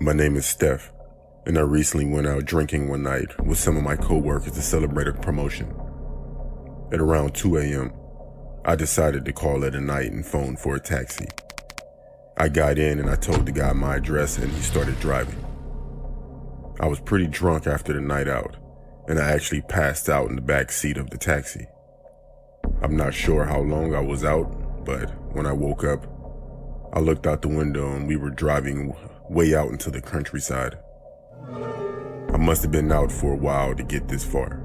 My name is Steph, and I recently went out drinking one night with some of my co-workers to celebrate a promotion. At around 2 a.m., I decided to call it a night and phone for a taxi. I got in and I told the guy my address and he started driving. I was pretty drunk after the night out, and I actually passed out in the back seat of the taxi. I'm not sure how long I was out, but when I woke up, I looked out the window and we were driving way out into the countryside. I must have been out for a while to get this far.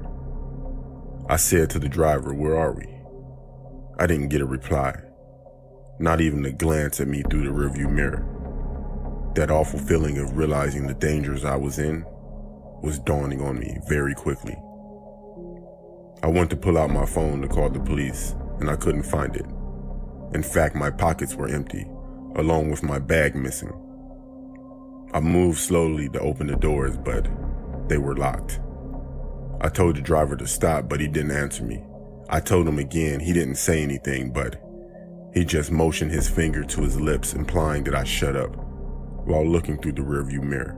I said to the driver, "Where are we?" I didn't get a reply, not even a glance at me through the rearview mirror. That awful feeling of realizing the dangers I was in was dawning on me very quickly. I went to pull out my phone to call the police, and I couldn't find it. In fact, my pockets were empty, along with my bag missing. I moved slowly to open the doors, but they were locked. I told the driver to stop, but he didn't answer me. I told him again, he didn't say anything, but he just motioned his finger to his lips, implying that I shut up, while looking through the rearview mirror.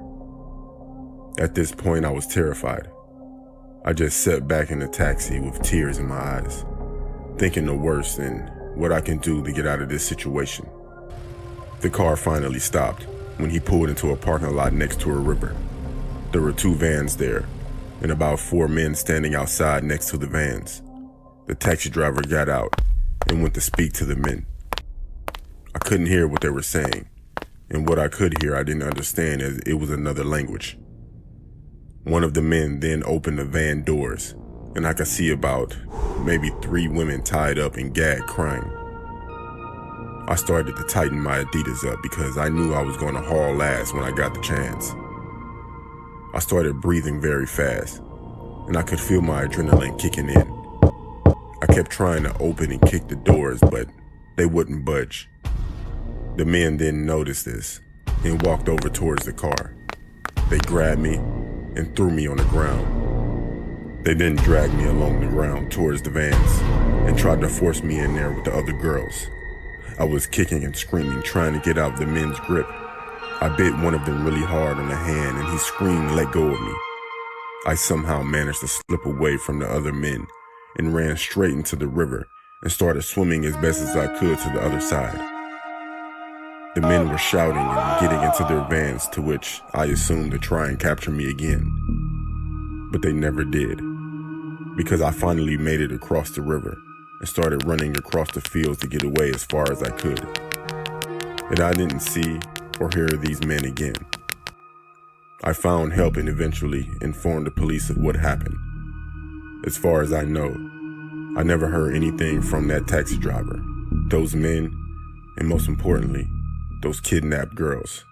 At this point, I was terrified. I just sat back in the taxi with tears in my eyes, thinking the worst and what I can do to get out of this situation. The car finally stopped when he pulled into a parking lot next to a river. There were 2 vans there, and about 4 men standing outside next to the vans. The taxi driver got out and went to speak to the men. I couldn't hear what they were saying, and what I could hear I didn't understand as it was another language. One of the men then opened the van doors, and I could see about maybe 3 women tied up and gagged crying. I started to tighten my Adidas up because I knew I was going to haul ass when I got the chance. I started breathing very fast, and I could feel my adrenaline kicking in. I kept trying to open and kick the doors, but they wouldn't budge. The men then noticed this and walked over towards the car. They grabbed me and threw me on the ground. They then dragged me along the ground towards the vans and tried to force me in there with the other girls. I was kicking and screaming, trying to get out of the men's grip. I bit one of them really hard on the hand and he screamed, "Let go of me." I somehow managed to slip away from the other men and ran straight into the river and started swimming as best as I could to the other side. The men were shouting and getting into their vans, to which I assumed to try and capture me again. But they never did, because I finally made it across the river and started running across the fields to get away as far as I could. And I didn't see or hear these men again. I found help and eventually informed the police of what happened. As far as I know, I never heard anything from that taxi driver, those men, and most importantly, those kidnapped girls.